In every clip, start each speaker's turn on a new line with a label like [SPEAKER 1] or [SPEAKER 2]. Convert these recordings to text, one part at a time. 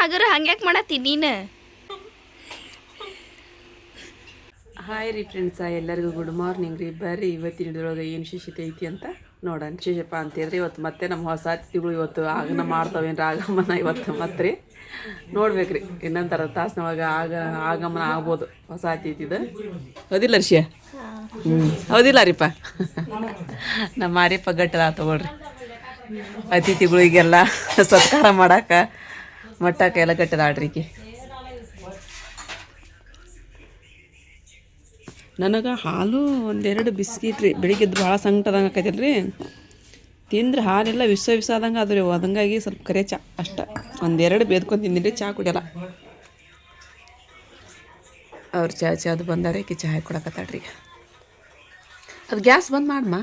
[SPEAKER 1] ಹಗರ ಹಂಗ್ಯಾಕ್ ಮಾಡತ್ತಿ ನೀನು?
[SPEAKER 2] ಹಾಯ್ ರೀ ಫ್ರೆಂಡ್ಸ, ಎಲ್ಲರಿಗೂ ಗುಡ್ ಮಾರ್ನಿಂಗ್ ರೀ. ಬರ್ರಿ ಇವತ್ತಿನ ಹಿಡಿದೊಳಗೆ ಏನು ವಿಶೇಷತೆ ಐತಿ ಅಂತ ನೋಡೋಣ. ವಿಶೇಷಪ್ಪ ಅಂತೇಳಿದ್ರೆ ಇವತ್ತು ಮತ್ತೆ ನಮ್ಮ ಹೊಸ ಅತಿಥಿಗಳು ಇವತ್ತು ಆಗನ ಮಾಡ್ತಾವೇನ್ರಿ ಆಗಮನ ಇವತ್ತು ಮತ್ತೆ ರೀ ನೋಡ್ಬೇಕ್ರಿ. ಇನ್ನೊಂಥರ ತಾಸಿನೊಳಗೆ ಆಗಮನ ಆಗ್ಬೋದು ಹೊಸ ಅತಿಥಿದು. ಹೌದಿಲ್ಲ ರಿಷಿಯ? ಹೌದಿಲ್ಲ ರೀಪ? ನಮ್ಮ ಮಾರಿಪ್ಪ ಗಟ್ಟದ ತಗೊಳ್ರಿ ಅತಿಥಿಗಳಿಗೆಲ್ಲ ಸತ್ಕಾರ ಮಾಡಕ್ಕೆ ಮಟ್ಟಕ್ಕೆ ಎಲ್ಲ ಗಟ್ಟದಾಡ್ರಿಕಿ. ನನಗೆ ಹಾಲು ಒಂದೆರಡು ಬಿಸ್ಕಿಟ್ ರೀ ಬೆಳಿಗ್ಗೆದ್ದು ಭಾಳ ಸಂಕಟದಂಗೆ ಆಕೈತಿಲ್ಲ ರೀ. ತಿಂದ್ರೆ ಹಾಲೆಲ್ಲ ವಿಷ ಆದಂಗೆ ಅದು ರೀ. ಅದಂಗಾಗಿ ಸ್ವಲ್ಪ ಕರೆ ಚಾ ಅಷ್ಟ ಒಂದೆರಡು ಬೇದ್ಕೊಂಡು ತಿಂದಿರಿ, ಚಹಾ ಕುಡಿಯಲ್ಲ. ಅವ್ರು ಚಾದು ಬಂದಾರೆ, ಆಕಿ ಚಹಾ ಕೊಡಕತ್ತಾಡ್ರಿ. ಈಗ ಅದು ಗ್ಯಾಸ್ ಬಂದ್ ಮಾಡಮ್ಮ.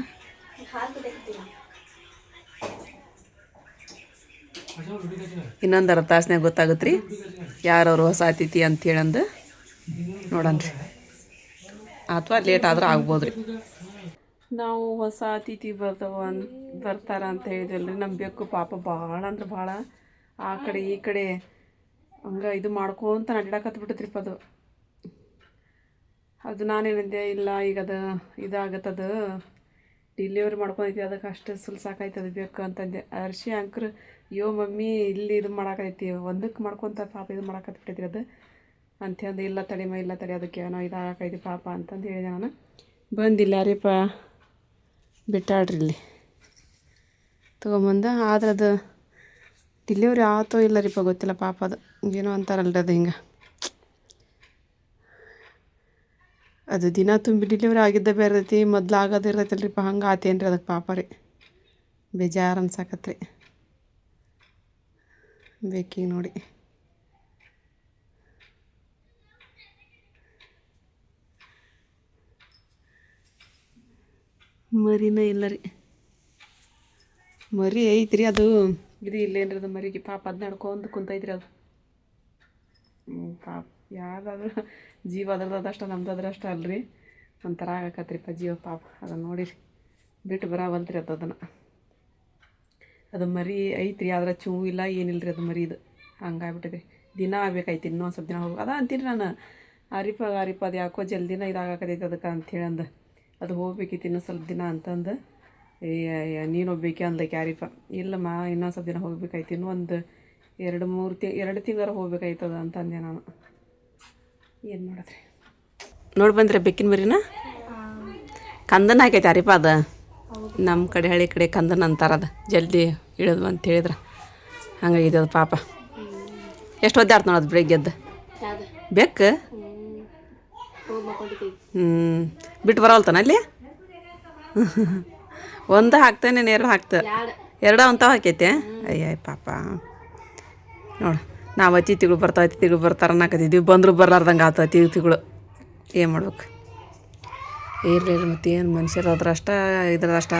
[SPEAKER 2] ಇನ್ನೊಂದು ಅರ್ಧ ತಾಸ್ನಾಗ ಗೊತ್ತಾಗುತ್ತೆ ರೀ ಯಾರವ್ರು ಹೊಸ ಅತಿಥಿ ಅಂತೇಳಂದು ನೋಡನ್ರಿ. ಅಥವಾ ಲೇಟ್ ಆದ್ರೆ ಆಗ್ಬೋದು ರೀ. ನಾವು ಹೊಸ ಅತಿಥಿ ಬರ್ತಾರ ಅಂತ ಹೇಳಿದ್ವಲ್ರಿ. ನಮ್ಮ ಬೇಕು ಪಾಪ ಭಾಳ ಅಂದ್ರೆ ಭಾಳ ಆ ಕಡೆ ಈ ಕಡೆ ಹಂಗೆ ಇದು ಮಾಡ್ಕೊಂತ ನಡ್ಯಾಕತ್ಬಿಟ್ಟೈತ್ರಿಪ್ಪ ಅದು. ನಾನೇನಿದ್ದೆ ಇಲ್ಲ, ಈಗ ಅದು ಇದಾಗತ್ತದು ಡಿಲಿವರಿ ಮಾಡ್ಕೊಂಡೈತಿ, ಅದಕ್ಕೆ ಅಷ್ಟು ಸಾಕಾಯ್ತದೆ ಬೇಕು ಅಂತಂದೆ. ಅರ್ಶಿ ಅಂಕರ್ ಅಯ್ಯೋ ಮಮ್ಮಿ ಇಲ್ಲಿ ಇದು ಮಾಡಾಕೈತಿ, ಒಂದಕ್ಕೆ ಮಾಡ್ಕೊತ ಪಾಪ ಇದು ಮಾಡಾಕತ್ಬಿಟ್ಟೈತ್ರಿ ಅದು ಅಂಥೇಂದು. ಇಲ್ಲ ತಡಿಮ ಇಲ್ಲ ತಡಿ, ಅದಕ್ಕೆ ಏನೋ ಇದಾಗೈತಿ ಪಾಪ ಅಂತಂದು ಹೇಳಿದೆ ನಾನು. ಬಂದಿಲ್ಲ ರೀಪ, ಬಿಟ್ಟಾಡ್ರಿ ಇಲ್ಲಿ ತೊಗೊಂಬಂದ. ಆದ್ರೆ ಅದು ಡಿಲಿವರಿ ಆತೋ ಇಲ್ಲ ರೀಪ ಗೊತ್ತಿಲ್ಲ ಪಾಪ. ಅದು ಏನೋ ಅಂತಾರಲ್ರಿ ಅದು ಹಿಂಗೆ, ಅದು ದಿನ ತುಂಬಿ ಡಿಲಿವರಿ ಆಗಿದ್ದ ಬೇರೆ ಐತಿ, ಮೊದ್ಲು ಆಗೋದು ಇರ್ತೈತಲ್ರಿಪ್ಪ, ಹಂಗೆ ಆತೇನ್ರಿ ಅದಕ್ಕೆ ಪಾಪ ರೀ. ಬೇಜಾರು ಅನ್ಸಾಕತ್ರಿ ಬೇಕಿಗೆ ನೋಡಿ. ಮರಿನ ಇಲ್ಲ ರೀ, ಮರಿ ಐತ್ರಿ. ಅದು ಇದು ಇಲ್ಲೇನ್ರಿ ಅದು ಮರಿಗೆ ಪಾಪ ಅದು ನಡ್ಕೊಂಡು ಕುಂತೈತ್ರಿ ಅದು. ಪಾಪ ಯಾವ್ದಾದ್ರು ಜೀವ ಅದ್ರದಷ್ಟು ನಮ್ದು ಅದ್ರಷ್ಟು ಅಲ್ರಿ, ಒಂಥರ ಆಗಕತ್ರಿಪ್ಪ ಜೀವ ಪಾಪ. ಅದನ್ನು ನೋಡಿರಿ ಬಿಟ್ಟು ಬರಾವಲ್ತ್ರಿ ಅದನ್ನು. ಅದು ಮರಿ ಐತ್ರಿ, ಆದ್ರೆ ಚೂ ಇಲ್ಲ ಏನಿಲ್ಲ ರೀ ಅದು ಮರಿದು. ಹಂಗಾಗ್ಬಿಟ್ಟಿದೆ. ದಿನ ಆಗ್ಬೇಕಾಯ್ತು, ಇನ್ನೊಂದು ಸ್ವಲ್ಪ ದಿನ ಹೋಗಿ ಅದ ಅಂತೀನಿ ನಾನು. ಅರಿಪ ಅದು ಯಾಕೋ ಜಲ್ದಿನ ಇದಾಗಕತ್ತೈತೆ ಅದಕ್ಕೆ ಅಂಥೇಳಿ ಅಂದ. ಅದು ಹೋಗ್ಬೇಕಿತ್ತು ಇನ್ನೂ ಸ್ವಲ್ಪ ದಿನ ಅಂತಂದು. ನೀನು ಹೋಗ್ಬೇಕೆ ಅಂದಕ್ಕೆ ಯಾರಿಪ. ಇಲ್ಲಮ್ಮ ಇನ್ನೊಂದು ಸ್ವಲ್ಪ ದಿನ ಹೋಗ್ಬೇಕಾಯ್ತು, ಇನ್ನೂ ಒಂದು 2 ತಿಂಗಳ ಹೋಗ್ಬೇಕಾಯ್ತದ ಅಂತಂದೆ ನಾನು. ಏನು ಮಾಡಿದ್ರಿ ನೋಡಿ ಬಂದ್ರೆ ಬೆಕ್ಕಿನ ಮರಿನ ಕಂದನ ಹಾಕೈತೆ ಅರಿಪ. ಅದು ನಮ್ಮ ಕಡೆ ಹಳ್ಳಿ ಕಡೆ ಕಂದನ ಅಂತಾರದು, ಜಲ್ದಿ ಇಳಿದ್ವು ಅಂತ ಹೇಳಿದ್ರೆ ಹಂಗಾಗಿದೆ ಅದು ಪಾಪ. ಎಷ್ಟು ಒದ್ದಾಡ್ತು ನೋಡೋದು ಬೆಳಿಗ್ಗೆದ್ದು ಬೆಕ್ಕು. ಬಿಟ್ಟು ಬರೋಲ್ತಾನ ಅಲ್ಲಿ. ಒಂದು ಹಾಕ್ತೇನೆ, 2 ಹಾಕ್ತ, 2 ಅಂತಾವ ಹಾಕೈತೆ. ಅಯ್ಯ ಪಾಪ ನೋಡು, ನಾವು ಅತಿಥಿಗಳು ಬರ್ತಾರ ಅನ್ನಕತ್ತಿದ್ವಿ, ಬಂದರು ಬರ್ಲಾರ್ದಂಗೆ ಆತ ಅತಿಥಿಗಳು. ಏನು ಮಾಡ್ಬೇಕು, ಇರಲಿ ಮತ್ತು ಏನು ಮನುಷ್ಯರು ಅದ್ರ ಅಷ್ಟ ಇದ್ರದಷ್ಟ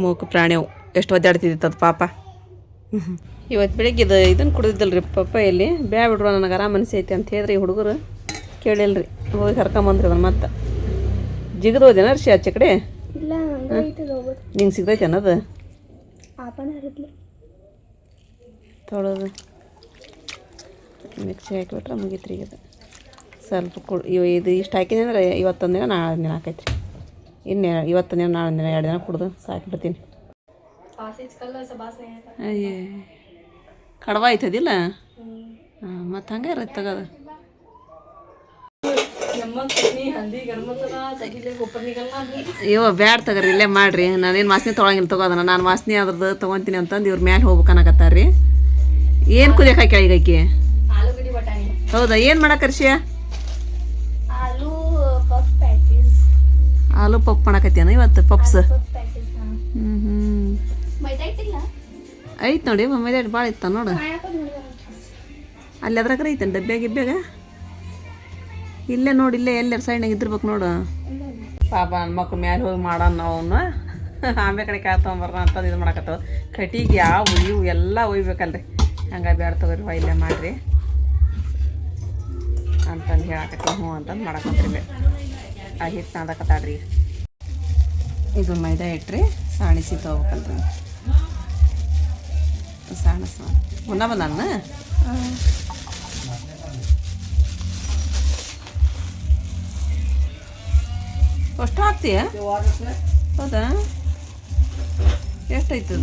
[SPEAKER 2] ಮೂಕ ಪ್ರಾಣಿವು. ಎಷ್ಟು ಒದ್ದಾಡ್ತಿದ್ದಿತ್ತು ಅದು ಪಾಪ. ಇವತ್ತು ಬೆಳಿಗ್ಗೆ ಇದನ್ನು ಕುಡಿದಿದ್ದಲ್ರಿ ಪಪ್ಪಾಯಲ್ಲಿ. ಬಿಡ್ರು ನನಗೆ ಆರಾಮ ಮನಸ್ಸೈತಿ ಅಂತ ಹೇಳಿದ್ರಿ ಈ ಹುಡುಗರು. ಕೇಳಿಲ್ರಿ, ಹೋಗಿ ಕರ್ಕೊಂಬಂದ್ರಿ ಅದನ್ನು. ಮತ್ತೆ ಜಿಗದು ಹೋದೇನ ರಿಷಿ ಆಚೆ ಕಡೆ? ನಿಂಗೆ ಸಿಗ್ತೈತೆ ಅನ್ನೋದು ತೊಳೋದು ಮಿಕ್ಸಿ ಹಾಕಿಬಿಟ್ರೆ ಮುಗೀತ್ರಿ. ಈಗ ಸ್ವಲ್ಪ ಇದು ಇಷ್ಟು ಹಾಕಿದೆ ಅಂದ್ರೆ ಇವತ್ತೊಂದು ದಿನ ನಾಳೆ ದಿನ ಹಾಕೈತ್ರಿ. ಇವತ್ತೊಂದು ದಿನ ನಾಳೆ ದಿನ 2 ದಿನ ಕುಡ್ದು ಸಾಕಿಬಿಡ್ತೀನಿ. ಅಯ್ಯೇ ಕಡವ ಆಯ್ತದಿಲ್ಲ. ಹಾಂ ಮತ್ತು ಹಂಗೆ ಇರತ್ತೆ ತಗೋದು. ಅಯ್ಯೋ ಬ್ಯಾಡ್ ತಗೋರಿ, ಇಲ್ಲೇ ಮಾಡಿರಿ. ನಾನೇನು ವಾಸನೆ ತೊಗೊಳಂಗಿಲ್ಲ ತಗೋದನ. ನಾನು ವಾಸನೆ ಅದ್ರದ್ದು ತೊಗೊತೀನಿ ಅಂತಂದು ಇವ್ರ ಮ್ಯಾಲೆ ಹೋಗ್ಬೇಕು ಅನ್ನಕತ್ತಾರ ರೀ. ಏನು ಕುದಿಯಕ್ಕೆ ಹಾಕಿ ಈಗೈಕಿ? ಹೌದಾ, ಏನು ಮಾಡಕ್ಕೆ ರಿಷಿಯ? ಆಲೂ ಪಪ್ ಮಾಡಕತ್ತೇನ ಇವತ್ತು? ಪಪ್ಸ್ ಐತೆ ನೋಡಿ. ಮೈದಾಡ್ ಭಾಳ ಇತ್ತ ನೋಡು. ಅಲ್ಲಿ ಅದ್ರಾಗ ಐತೇನು ಡಬ್ಬ್ಯಾಗ? ಇಲ್ಲೇ ನೋಡಿ, ಇಲ್ಲೇ ಎಲ್ಲರ ಸೈಡ್ನಾಗ ಇದ್ದಿರ್ಬೇಕು ನೋಡು. ಪಾಪ ನನ್ನ ಮಕ್ಳು ಮ್ಯಾಲೆ ಹೋಗಿ ಮಾಡೋಣ ನಾವು ಅವನ್ನ. ಆಂಬೆ ಕಡೆ ಕಾಯಿ ತೊಗೊಂಬರ್ನ ಅಂತಂದು ಇದು ಮಾಡಕತ್ತವ. ಕಟಿಗೆ ಯಾವ ಇವು ಎಲ್ಲ ಒಯ್ಬೇಕಲ್ರಿ. ಹಂಗಾಗಿ ಬ್ಯಾಡ ತಗೋರಿ ಇಲ್ಲೇ ಮಾಡಿರಿ ಅಂತಂದು ಹೇಳಕತ್ತಿ. ಹ್ಞೂ ಅಂತಂದು ಮಾಡಕತ್ರಿ. ಆ ಹಿಟ್ಟು ನಾದಕತ್ತಾಡ್ರಿ. ಇದು ಮೈದಾ ಇಟ್ರಿ ಸಾಣಿಸಿ ತೊಗೋಬೇಕಲ್ರಿ ಸಾಣಸ್ ಮುನ್ನ ಬಂದನ್ನ ಅಷ್ಟು ಹಾಕ್ತೀಯ ಹೌದಾ ಎಷ್ಟಾಯ್ತು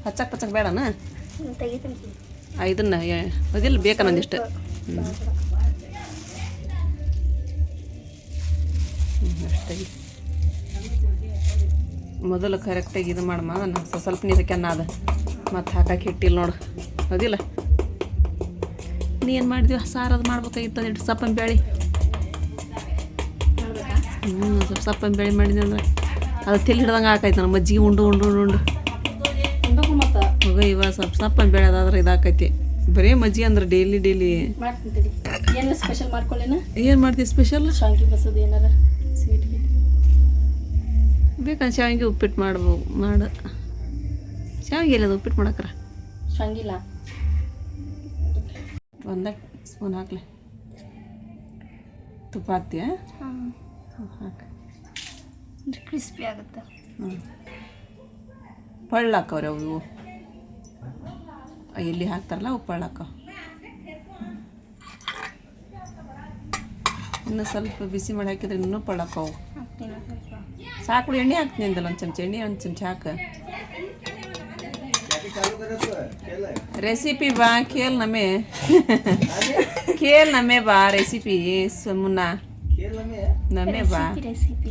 [SPEAKER 2] ಹಚ್ಚಕ್ಕೆ ಪಚ್ಚಕ್ಕೆ ಬೇಡನಾ ಇದನ್ನ ಅದಿಲ್ಲ ಬೇಕನ್ನೊಂದಿಷ್ಟು ಅಷ್ಟಾಗಿ ಮೊದಲು ಕರೆಕ್ಟಾಗಿ ಇದು ಮಾಡಮ್ಮ ಅದನ್ನು ಸ್ವಲ್ಪ ನೀರಕ್ಕೆ ಅನ್ನ ಅದ ಮತ್ತು ಹಾಕಕ್ಕೆ ಹಿಟ್ಟಿಲ್ಲ ನೋಡು ಅದಿಲ್ಲ ನೀ ಏನು ಮಾಡಿದ್ವಿ ಸಾರು ಅದು ಮಾಡ್ಬೇಕಾಗಿತ್ತು ಅದಿಟ್ಟು ಸಪ್ಪನ ಬೇಳೆ ಸ್ವಲ್ಪ ಸಪ್ಪನ ಬೇಳೆ ಮಾಡಿದ್ವಿ ಅಂದ್ರೆ ಅದು ತೆಲಿ ಹಿಡ್ದಂಗೆ ಹಾಕೈತೆ ನಾನು ಮಜ್ಜಿಗೆ ಉಂಡು ಉಂಡು ಉಂಡು ಹೋಗ ಇವಾಗ ಸ್ವಲ್ಪ ಸಪ್ಪನ ಬೇಳೆ ಅದಾದ್ರೆ ಇದಾಕೈತಿ ಬರೀ ಮಜ್ಜಿಗೆ ಅಂದ್ರೆ ಡೈಲಿ
[SPEAKER 1] ಏನು ಸ್ಪೆಷಲ್ ಮಾಡ್ಕೊಳ್ಳೇನ
[SPEAKER 2] ಏನು ಮಾಡ್ತೀವಿ ಸ್ಪೆಷಲ್
[SPEAKER 1] ಶಾವಿಗೆ ಬಸೋದು ಏನಾರ ಸ್ವೀಟ್
[SPEAKER 2] ಬೇಕಂದ್ರೆ ಶಾವಿಗೆ ಉಪ್ಪಿಟ್ಟು ಮಾಡ್ಬೋದು ಶಾವಿಗೆ ಇಲ್ಲ ಅದು ಉಪ್ಪಿಟ್ಟು ಮಾಡಕ್ರ
[SPEAKER 1] ಶಾವಿಗಿಲ್ಲ
[SPEAKER 2] ಒಂದ ಸ್ಪೂನ್ ಹಾಕ್ಲಿ ತುಪ್ಪ ಹಾಕ್ತೀಯ ಹಾಕ
[SPEAKER 1] ಕ್ರಿಸ್ಪಿ ಆಗುತ್ತೆ
[SPEAKER 2] ಪಳ್ಳು ಹಾಕವ್ರಿ ಅವು ಇವು ಎಲ್ಲಿ ಹಾಕ್ತಾರಲ್ಲ ಅವು ಪಳ್ಳು ಹಾಕವು ಇನ್ನು ಸ್ವಲ್ಪ ಬಿಸಿ ಮಾಡಿ ಹಾಕಿದ್ರೆ ಇನ್ನೂ ಪಳ್ಳು ಹಾಕವು ಸಾಕು ಎಣ್ಣೆ ಹಾಕ್ತೀನಿ ಅಂದಲ್ಲ ಒಂದು ಚಮಚ ಎಣ್ಣೆ ಒಂದು ಚಮಚ ಹಾಕ रेसिपी बा खेल नमे बा रेसिपी मुन्ना नमे बा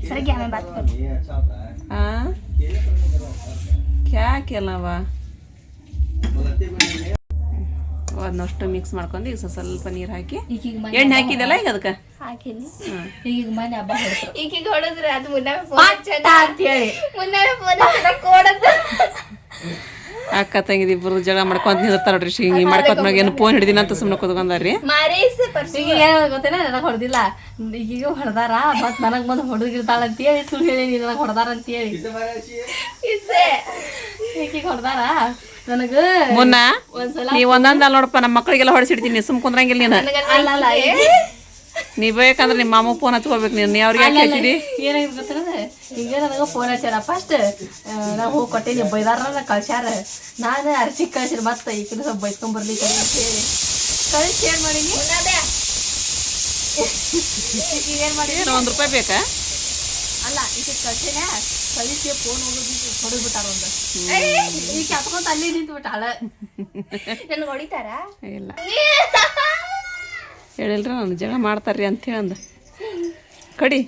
[SPEAKER 1] सर क्या मैं बात करूं
[SPEAKER 2] हाँ क्या खेलना बा ಅದನ್ನಷ್ಟು ಮಿಕ್ಸ್ ಮಾಡ್ಕೊಂಡು ಈಗ ಸ್ವಲ್ಪ ನೀರು ಹಾಕಿ ಎಣ್ಣೆ ಹಾಕಿದೆಲ್ಲ ಈಗ ಅದಕ್ಕೆ
[SPEAKER 1] ಹಾಕಿನಿ
[SPEAKER 2] ಈಗ
[SPEAKER 1] ಮನೆ ಹಬ್ಬ ಹೊಡೆದ್ರು ಈಗ ಹೊಡೆದ್ರೆ ಅದು ಮುನ್ನ ಅಂತ ಹೇಳಿ ಮುನ್ನ ಫೋನ್
[SPEAKER 2] ಅಕ್ಕ ತಂಗಿದ ಇಬ್ಬರು ಜಗಳ ಮಾಡ್ಕೊಂತ ನಿಂದಿರ್ತಾರ ನೋಡ್ರಿ ಹಿಂಗೆ ಮಾಡ್ಕೊತ ಏನು ಫೋನ್ ಹಿಡಿದಿನ ಅಂತ ಸುಮ್ಮನೆ ಕೂತ್ಕೊಂಡಾರ್ರಿ
[SPEAKER 1] ಈಗ ಏನಾಗ ಗೊತ್ತೇನ ನನಗೆ ಹೊಡೆದಿಲ್ಲ ಈಗ ಹೊಡೆದಾರ ಮತ್ತು ನನಗೆ ಬಂದು ಹೊಡೆದಿರ್ತಾಳ ಅಂತೇಳಿ ಸುಳ್ಳು ಹೇಳಿ ನನಗೆ ಹೊಡೆದಾರ ಅಂತೇಳಿ ಈಗ ಹೊಡೆದಾರ ನನಗೆ
[SPEAKER 2] ಮುನ್ನ ನೀವು ಒಂದೊಂದು ನೋಡಪ್ಪ ನಮ್ಮ ಮಕ್ಕಳಿಗೆಲ್ಲ ಹೊಡೆಸಿಡ್ತೀನಿ ಸುಮ್ ಕುಂದ್ರಂಗಿಲ್ಲ ನೀನು
[SPEAKER 1] ಅಲ್ಲ
[SPEAKER 2] ನೀ ಬೇಕಂದ್ರೆ ನಿಮ್ಮ ಮಾಮ ಫೋನ್ ಹಚ್ಕೋಬೇಕು ನೀನು ಅವ್ರಿಗೆ ಯಾಕೆ ಹಚ್ಚಿದಿ
[SPEAKER 1] ಏನಾಗಿತ್ತು ಗೊತ್ತೇನದ ಈಗ ನನಗೆ ಫೋನ್ ಹಚ್ಚಾರ ಫಸ್ಟ್ ನಾವು ಹೋಗಿ ಕೊಟ್ಟೇನಿ ಬೈದಾರ ಕಳ್ಸ್ಯಾರ ನಾನು ಅರ್ಚಿಗೆ ಕಳ್ಸಿರಿ ಮತ್ತೆ ಈ ಕಡೆ ಸ್ವಲ್ಪ ಬೈಸ್ಕೊಂಬರ್ಲಿ ಅಂತೇಳಿ ಕಳಿಸಿ ಏನು ಮಾಡೀನಿ ಈಗ ಏನು ಮಾಡಿ
[SPEAKER 2] $1 ಬೇಕಾ
[SPEAKER 1] ಅಲ್ಲ ಈಗ ಕಳ್ಸೇನ ಕಳಿಸಿ ಫೋನ್ ಹೋಗೋದು ಹೊಡೆದ್ಬಿಟ್ಟಾರ ಒಂದು ಈಗ ಕತ್ಕೊಂತ ಅಲ್ಲಿ ನಿಂತ್ಬಿಟ್ಟಾಳ ನನಗೆ ಹೊಡಿತಾರ
[SPEAKER 2] ಇಲ್ಲ ಹೇಳಿಲ್ರ ನಾನು ಜಗಳ ಮಾಡ್ತಾರ್ರಿ ಅಂತ ಹೇಳಂದ ಕಡಿ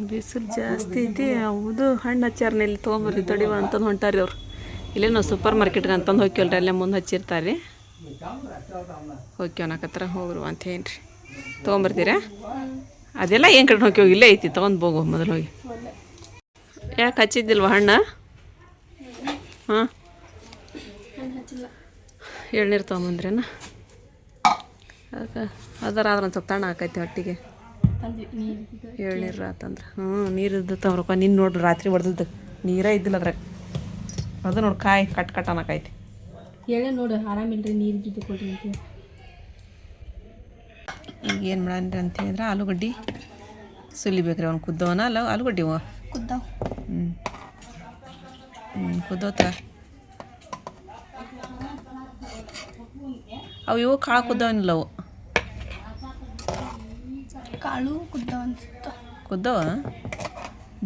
[SPEAKER 2] ಬಿಸಿಲು ಜಾಸ್ತಿ ಐತಿ ಹೌದು ಹಣ್ಣು ಹಚ್ಚಾರನ ಇಲ್ಲಿ ತೊಗೊಂಬರ್ರಿ ತಡಿವ ಅಂತಂದು ಹೊಂಟಾರಿ ಅವ್ರು ಇಲ್ಲೇ ನಾವು ಸೂಪರ್ ಮಾರ್ಕೆಟ್ಗೆ ಅಂತಂದು ಹೋಗ್ಯವಲ್ರಿ ಅಲ್ಲೇ ಮುಂದೆ ಹಚ್ಚಿರ್ತಾರೆ ಹೋಗ್ಯವನಕತ್ರ ಹೋಗ್ರು ಅಂತ ಏನ್ರಿ ತೊಗೊಂಬರ್ತೀರಾ ಅದೆಲ್ಲ ಏನು ಕಡೆ ಹೋಗ್ಯವ ಇಲ್ಲೇ ಐತಿ ತೊಗೊಂಡು ಹೋಗು ಮೊದಲು ಹೋಗಿ ಯಾಕೆ ಹಚ್ಚಿದ್ದಿಲ್ವ ಹಣ್ಣು ಹಾಂ ಎಳ್ನೀರು ತೊಗೊಂಬಂದ್ರೇನ ಅದಕ್ಕೆ ಅದರಾದ್ರೆ ಒಂದು ಸ್ವಲ್ಪ ತಣ್ಣ ಹಾಕೈತಿ ಹೊಟ್ಟಿಗೆ ಎಳ್ನೀರು ಆತಂದ್ರೆ ನೀರಿದ್ದು ತಗೊರಪ್ಪ ನಿನ್ನ ನೋಡ್ರಿ ರಾತ್ರಿ ಹೊಡೆದದ್ದು ನೀರೇ ಇದ್ದಿಲ್ಲ ಅದ್ರಾಗ ಅದು ನೋಡಿ ಕಾಯಿ ಕಟ್ ಅನ್ನಕೈತಿ
[SPEAKER 1] ಹೇಳೇ ನೋಡು ಆರಾಮಿಲ್ರಿ ನೀರು ಗಿದ್ದು ಕೊಡ್ರಿ ಅಂತ
[SPEAKER 2] ಈಗ ಏನು ಮಾಡನ್ರಿ ಅಂತ ಹೇಳಿದ್ರೆ ಆಲೂಗಡ್ಡೆ ಸುಲಿಬೇಕ್ರಿ ಅವ್ನು ಕುದ್ದವನ ಅಲ್ಲ ಆಲೂಗಡ್ಡೆ ಅವ
[SPEAKER 1] ಕುದ್ದಾವ
[SPEAKER 2] ಕುದ್ದೋತ ಅವು ಇವು ಕಾಳು ಕುದ್ದವನಿಲ್ಲ ಅವು
[SPEAKER 1] ಕಾಳು ಕುದ್ದಾವ ಅನ್ಸುತ್ತ
[SPEAKER 2] ಕುದ್ದವ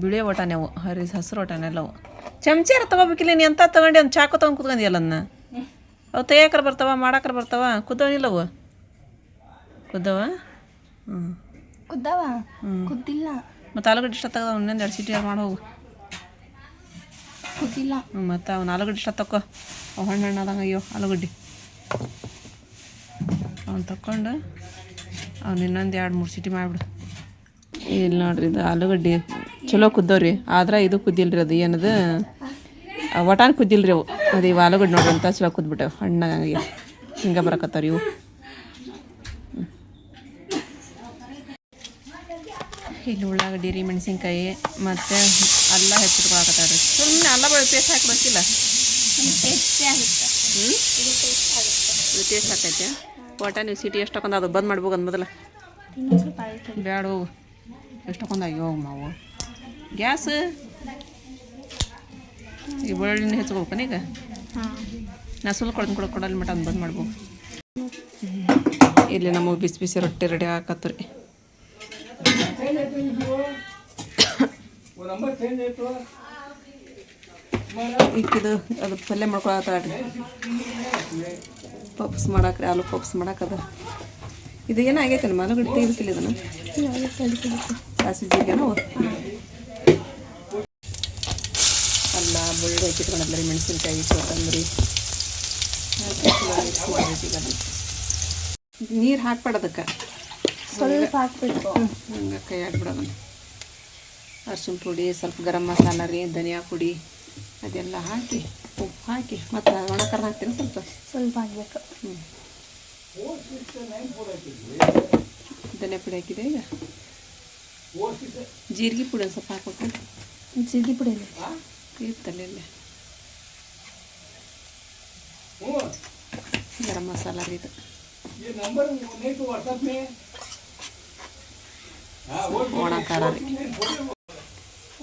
[SPEAKER 2] ಬಿಳಿ ಒಟಾನೆ ಅವು ಹಸಿರು ಒಟಾನೆ ಎಲ್ಲ ಅವು ಚಮಚಾರ ತೊಗೋಬೇಕಿಲ್ಲ ನೀ ಅಂತ ತೊಗೊಂಡು ಒಂದು ಚಾಕು ತೊಗೊಂಡು ಕುತ್ಕೊಂಡಿಯಲ್ಲ ಅದನ್ನ ಅವು ತೆಗಿಯಾಕ್ರ ಬರ್ತಾವ ಮಾಡಾಕ್ರ ಬರ್ತಾವ ಕುದ್ದವನಿಲ್ಲ ಅವು ಕುದ್ದವ
[SPEAKER 1] ಕುದ್ದಾವ ಕುದ್ದಿಲ್ಲ
[SPEAKER 2] ಮತ್ತು ಆಲೂಗಡ್ಡೆ ಇಷ್ಟ ತೆಗೆದ ಇನ್ನೊಂದು 2 ಸೀಟಿ ಮಾಡಿ ಹೋಗು
[SPEAKER 1] ಕುದ್ದಿಲ್ಲ
[SPEAKER 2] ಮತ್ತು ಅವ್ನು ಆಲೂಗಡ್ಡೆ ಇಷ್ಟ ತಗೋ ಅವು ಹಣ್ಣು ಆದಂಗೆ ಅಯ್ಯೋ ಆಲೂಗಡ್ಡೆ ಅವ್ನು ತಕ್ಕೊಂಡು ಅವ್ನು ಇನ್ನೊಂದು 2-3 ಸೀಟಿ ಮಾಡಿಬಿಡು ಇಲ್ಲಿ ನೋಡ್ರಿ ಇದು ಆಲೂಗಡ್ಡೆ ಚಲೋ ಕುದ್ದವ್ರಿ ಆದ್ರೆ ಇದು ಕುದ್ದಿಲ್ರಿ ಅದು ಏನದು ಒಟಾನ್ ಕುದ್ದಿಲ್ರಿ ಅವು ಅದು ಇವು ಆಲೂಗಡ್ಡೆ ನೋಡ್ರಿ ಅಂತ ಚಲೋ ಕುದ್ಬಿಟ್ಟವು ಹಣ್ಣಾಗಿ ಹಿಂಗೆ ಬರಕತ್ತಾರ ಇವು ಇಲ್ಲಿ ಉಳ್ಳಾಗಡ್ಡಿ ರೀ ಮೆಣಸಿನ್ಕಾಯಿ ಮತ್ತು ಅಲ್ಲ ಹೆಚ್ಚಿಟ್ಕೊಳಕತ್ತಾಳ್ರಿ ಸುಮ್ಮನೆ ಅಲ್ಲ ಬೆಳೆ ಪೇಸ್ಟ್ ಹಾಕ್ಬೇಕಿಲ್ಲ
[SPEAKER 1] ಟೇಸ್ಟಿ ಆಗುತ್ತೆ
[SPEAKER 2] ಇದು ಟೇಸ್ಟ್ ಆಕೈತೆ ಒಟ್ಟ ನೀವು ಸಿಟಿ ಎಷ್ಟು ಹಾಕೊಂಡ್ ಅದು ಬಂದ್ ಮಾಡ್ಬೋಗಂದು ಮೊದಲ
[SPEAKER 1] ಇನ್ನೊಂದು ಸ್ವಲ್ಪ ಆಯ್ತು
[SPEAKER 2] ಬ್ಯಾಡ ಹೋಗು ಎಷ್ಟು ಹಾಕೊಂಡ್ ಅಯ್ಯೋ ಮಾವು ಗ್ಯಾಸ್ ಈ ಬೆಳ್ಳುಳ್ಳಿ ಹೆಚ್ಚಿಗೆ ಈಗ
[SPEAKER 1] ಹಾಂ
[SPEAKER 2] ನಾ ಸ್ವಲ್ಪ ಕೊಡೋಲ್ಲ ಮಟ್ಟ ಅದು ಬಂದ್ ಮಾಡ್ಬೋದು ಇಲ್ಲಿ ನಮಗೆ ಬಿಸಿ ಬಿಸಿ ರೊಟ್ಟಿ ರೆಡಿ ಹಾಕತ್ರಿ ಈಕಿದು ಅದು ಪಲ್ಯ ಮಾಡ್ಕೊಳತ್ತಾಳ್ರಿ ಪಪ್ಸ್ ಮಾಡಾಕ್ರಿ ಆಲೂ ಪಪ್ಸ್ ಮಾಡಾಕದ ಇದು ಏನಾಗೈತೆ ನಮ್ಮ ಆಲೂಗಡ್ಡೆ ತೆಗಿತಿಲ್ಲ ಇದನ್ನು ಸಾಸಿವೆ ಜೀರಿಗೆನೋ ಅಲ್ಲ ಬೆಳ್ಳುಳ್ಳಿ ಹಾಕಿಟ್ಕೊಂಡಲ್ಲ ಮೆಣಸಿನ್ಕಾಯಿ ಕೊತ್ತಂಬರಿ ಮಿಕ್ಸ್ ಮಾಡಬೇಕು ಈಗ ನೀರು ಹಾಕ್ಬೇಡ ಅದಕ್ಕೆ
[SPEAKER 1] ಸ್ವಲ್ಪ ಹಾಕ್ಬೇಕು
[SPEAKER 2] ಹಂಗೆ ಕೈ ಹಾಕ್ಬಿಡೋದನ್ನು ಅರ್ಶಿನ ಪುಡಿ ಸ್ವಲ್ಪ ಗರಂ ಮಸಾಲ ರೀ ಧನಿಯಾ ಪುಡಿ ಅದೆಲ್ಲ ಹಾಕಿ ಉಪ್ಪು ಹಾಕಿ ಮತ್ತು ಒಣಕರ್ನ ಹಾಕ್ತೀನಿ ಸ್ವಲ್ಪ
[SPEAKER 1] ಹಾಕ್ಬೇಕು
[SPEAKER 2] ಧನಿಯಾ ಪುಡಿ ಹಾಕಿದೆ ಈಗ ಜೀರಿಗೆ ಪುಡಿ ಒಂದು ಸ್ವಲ್ಪ ಹಾಕ್ಬೇಕು
[SPEAKER 1] ಜೀರಿಗೆ ಪುಡಿ
[SPEAKER 2] ಇರ್ತಲ್ಲ ಇಲ್ಲೇ ಗರಂ ಮಸಾಲ ರೀ ಇದು ಒಣ ಖಾರ ರೀ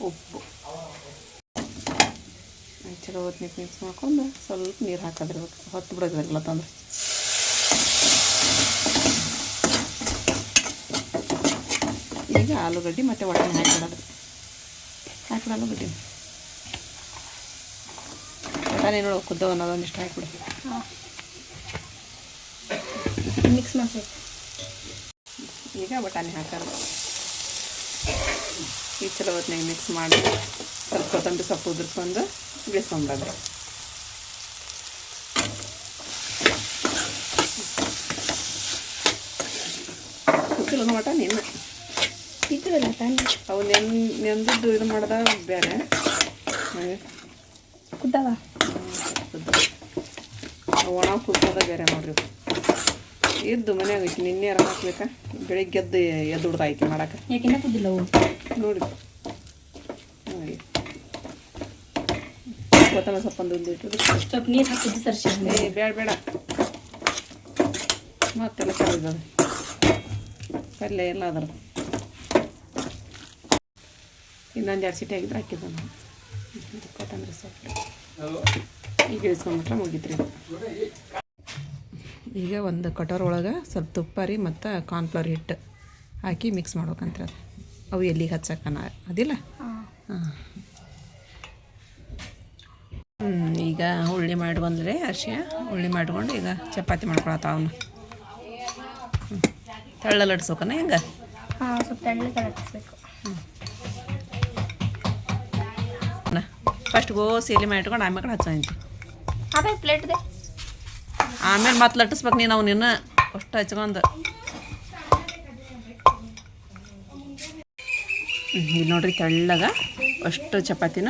[SPEAKER 2] ಉಪ್ಪು ಚಲೋ ಹೊತ್ತಿಗೆ ಮಿಕ್ಸ್ ಮಾಡ್ಕೊಂಡು ಸ್ವಲ್ಪ ನೀರು ಹಾಕೋದಿರ್ಬೇಕು ಹೊತ್ತು ಬಿಡೋದಿರಲ್ಲ ತಂದ್ರೆ ಈಗ ಆಲೂಗಡ್ಡೆ ಮತ್ತು ಒಟ್ಟೆ ಹಾಕಿಬಿಡೋದು ಆಲೂಗಡ್ಡೆ ಒಟ್ಟಾನೆ ನೋಡು ಕುದ್ದವ ಅನ್ನೋದೊಂದಿಷ್ಟು ಹಾಕಿಬಿಡು
[SPEAKER 1] ಮಿಕ್ಸ್ ಮಾಡ್ಬೇಕು
[SPEAKER 2] ಈಗ ಬಟಾಣಿ ಹಾಕೋದು ಈ ಚಲೋ ಹೊತ್ತಿನಾಗ ಮಿಕ್ಸ್ ಮಾಡಿ ಸ್ವಲ್ಪ ಕೊತ್ತಂಬರಿ ಸೊಪ್ಪು ಉದುರ್ಕೊಂಡು ಬೇಯಿಸ್ಕೊಂಬಿಡೋದು ಗೊತ್ತಿಲ್ಲ ಬಟಾಣಿ ಇನ್ನು
[SPEAKER 1] ಇದ್ದಲ್ಲ ತಾನೆ
[SPEAKER 2] ಅವು ನೆಂದಿದ್ದು ಇದು ಮಾಡ್ದ ಬೇರೆ
[SPEAKER 1] ಕುದ್ದಾವ
[SPEAKER 2] ಒಣ ಕುದ್ದದ ಬೇರೆ ನೋಡ್ರಿ ಇದ್ದು ಮನ್ಯಾಗ ಐತಿ ನಿನ್ನೆ ಹಾಕ್ಬೇಕಾ ಬೆಳಿಗ್ಗೆ ಎದ್ದು ಹುಡ್ದಾಯ್ತು ಮಾಡಕ್ಕೆ
[SPEAKER 1] ಯಾಕೆಂದ್ರೆ ಕುದ್ದಿಲ್ಲ ಅವು
[SPEAKER 2] ನೋಡಿ ನೋಡಿ ಕೊತ್ತಂಬರಿ ಸೊಪ್ಪೊಂದು
[SPEAKER 1] ಸ್ವಲ್ಪ ನೀರು ಹಾಕಿದ್ದು ಸರ್ಸಿ
[SPEAKER 2] ಬೇಡ ಬೇಡ ಮತ್ತೆಲ್ಲ ಕರಿದದ ಪಲ್ಯ ಎಲ್ಲ ಅದ್ರ ಇನ್ನೊಂದು 2 ಸೀಟಿ ಆಗಿದ್ರೆ ಹಾಕಿದ್ದ ನಾವು ಕೊತ್ತಂಬರಿ ಸೊಪ್ಪು ಈಗ ಇಳಿಸ್ಕೊಂಡ್ಬಿಟ್ರೆ ಮುಗಿತ್ರಿ ಈಗ ಒಂದು ಕಟೋರ್ ಒಳಗೆ ಸ್ವಲ್ಪ ತುಪ್ಪ ರೀ ಮತ್ತು ಕಾರ್ನ್ಫ್ಲವರ್ ಹಿಟ್ಟು ಹಾಕಿ ಮಿಕ್ಸ್ ಮಾಡ್ಬೇಕಂತ ಅವು ಎಲ್ಲಿಗೆ ಹಚ್ಚಕ್ಕನ ಅದಿಲ್ಲ ಹಾಂ ಈಗ ಉಳ್ಳಿ ಮಾಡ್ಕೊಂಡ್ರೆ ಅರ್ಶಿಯ ಉಳ್ಳಿ ಮಾಡ್ಕೊಂಡು ಈಗ ಚಪಾತಿ ಮಾಡ್ಕೊಳತ್ತ ಅವನು ತೆಳ್ಳಲ್ಲಿ ಲಟ್ಸೋಕನ ಹಿಂಗೆ
[SPEAKER 1] ಹಾಂ ಸ್ವಲ್ಪ ತೆಳ್ಳಗೆ ಲಟ್ಟಿಸ್ಬೇಕು
[SPEAKER 2] ಫಸ್ಟ್ ಗೋಸಿ ಎಲ್ಲಿ ಮಾಡಿಟ್ಕೊಂಡು ಆಮೇಲೆ ಹಚ್ಚಂತಿ
[SPEAKER 1] ಅದೇ ಪ್ಲೇಟ್ದೆ
[SPEAKER 2] ಆಮೇಲೆ ಮತ್ತೆ ಲಟ್ಟಿಸ್ಬೇಕು ನೀನು ಅವು ನಿನ್ನ ಅಷ್ಟು ಹಚ್ಕೊಂಡು ಇಲ್ಲಿ ನೋಡ್ರಿ ತೆಳ್ಳಗ ಅಷ್ಟು ಚಪಾತಿನ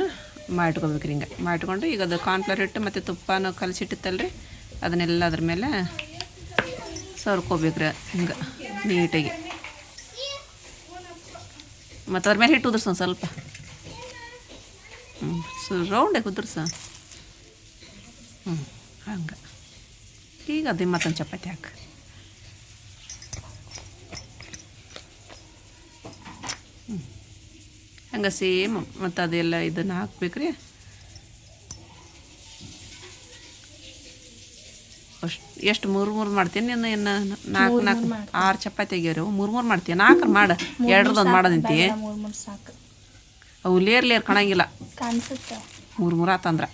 [SPEAKER 2] ಮಾಡಿಟ್ಕೋಬೇಕ್ರಿ ಹಿಂಗೆ ಮಾಡಿಟ್ಕೊಂಡು ಈಗ ಅದು ಕಾರ್ನ್ಫ್ಲವರ್ ಹಿಟ್ಟು ಮತ್ತು ತುಪ್ಪನೂ ಕಲಸಿಟ್ಟಿತ್ತಲ್ರಿ ಅದನ್ನೆಲ್ಲ ಅದ್ರ ಮೇಲೆ ಸರ್ಕೋಬೇಕ್ರಿ ಹಿಂಗೆ ನೀಟಾಗಿ ಮತ್ತು ಅದ್ರ ಮೇಲೆ ಹಿಟ್ಟು ಉದುರ್ಸ ಸ್ವಲ್ಪ ರೌಂಡಾಗಿ ಉದುರ್ಸ ಹಂಗೆ ಈಗ ಅದೇ ಮತ್ತೊಂದು ಚಪಾತಿ ಹಾಕಿ ಹಂಗೆ ಸೇಮ್ ಮತ್ತು ಅದೆಲ್ಲ ಇದನ್ನು ಹಾಕ್ಬೇಕ್ರಿ ಅಷ್ಟು ಎಷ್ಟು 3 ಮಾಡ್ತೀನಿ ನೀನು ಇನ್ನು 4 6 ಚಪಾತಿ ಆಗ್ಯಾರ 3 ಮಾಡ್ತೀಯ 4 ಮಾಡು 2 ಮಾಡೋದಂತಿ
[SPEAKER 1] ಸಾಕು
[SPEAKER 2] ಅವು ಲೇರ್ ಕಾಣಂಗಿಲ್ಲ
[SPEAKER 1] ಕಾಣಿಸುತ್ತೆ
[SPEAKER 2] 3 ಆತಂದ್ರೆ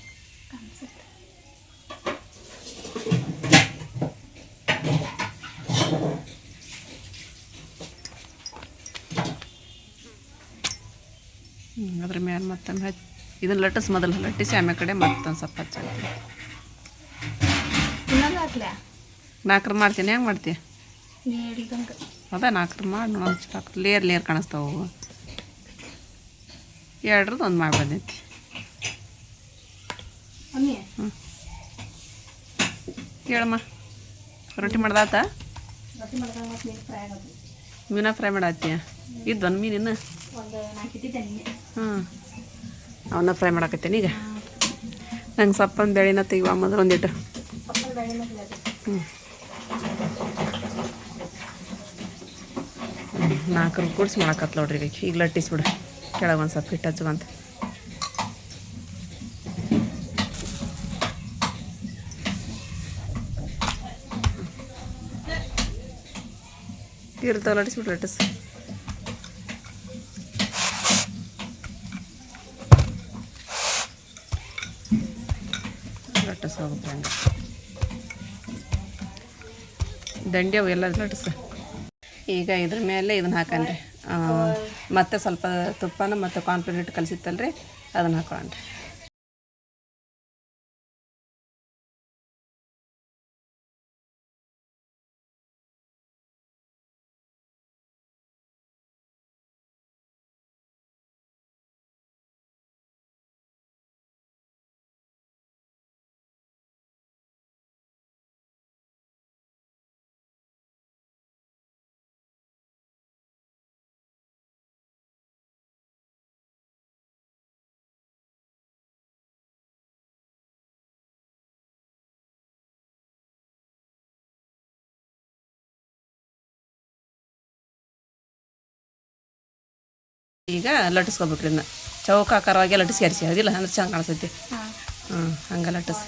[SPEAKER 2] ಅದ್ರ ಮೇಲೆ ಮತ್ತೊಂದು ಹಚ್ಚಿ ಇದನ್ನು ಲಟ್ಟಿಸಿ ಮೊದಲು ಲಟ್ಟಿಸಿ ಆಮೇಲೆ ಕಡೆ ಮತ್ತೊಂದು ಸ್ವಲ್ಪ ಹಚ್ಚಿ 4 ಮಾಡ್ತೀನಿ ಹೆಂಗೆ ಮಾಡ್ತೀಯ ಅದ 4 ಮಾಡಿ ನೋಡೋಣ ಲೇರ್ ಕಾಣಿಸ್ತಾವು 2 ಒಂದು ಮಾಡಿ ಬಂದೈತಿ ಹ್ಞೂ ಹೇಳಮ್ಮ ರೊಟ್ಟಿ ಮಾಡ್ದಾತ ಮೀನ ಫ್ರೈ ಮಾಡತ್ತೀಯ ಇದ್ದೊಂದು ಮೀನಿನ ಹಾಂ ಅವನ್ನ ಫ್ರೈ ಮಾಡಾಕತ್ತೇನೆ ಈಗ ನಂಗೆ ಸಪ್ಪಂದು ಬೇಳೆನ ತೆಗಿವ ಮೊದಲು ಒಂದಿಟ್ಟು ಹ್ಞೂ 4 ಕೂಡ್ಸಿ ಮಾಡಕತ್ ನೋಡ್ರಿ ಈಗ ಲಟ್ಟಿಸ್ಬಿಡು ಕೆಳಗೆ ಒಂದು ಸ್ವಲ್ಪ ಹಿಟ್ಟು ಹಚ್ಕೊಂತ ಇರ್ತಾವ ಲಟ್ಟಿಸ್ಬಿಟ್ಟು ಲಟ್ಟಿಸ್ ಲಟ್ಟಿಸ್ ಹೋಗುತ್ತೆ ಹಂಗೆ ದಂಡಿ ಅವು ಎಲ್ಲ ಲಟ್ಟಿಸ್ ಈಗ ಇದ್ರ ಮೇಲೆ ಇದನ್ನ ಹಾಕನ್ರಿ ಮತ್ತೆ ಸ್ವಲ್ಪ ತುಪ್ಪನ ಮತ್ತು ಕಾರ್ನ್ಫ್ಲೋರ್ ಹಿಟ್ಟು ಕಲಸಿತ್ತಲ್ರಿ ಅದನ್ನು ಹಾಕೊಳ್ಳೋಣ್ರಿ ಈಗ ಲಟ್ಟಿಸ್ಕೊಬೇಕ್ರಿ ಇದನ್ನ ಚೌಕಾಕಾರವಾಗಿ ಲಟ್ಟಿಸಿ ಅರಿಸಿ ಅದಿಲ್ಲ ಅಂದ್ರೆ ಚೆನ್ನಾಗಿ ಕಾಣಿಸ್ತೈತಿ ಹಂಗೆ ಲಟ್ಟಿಸಿ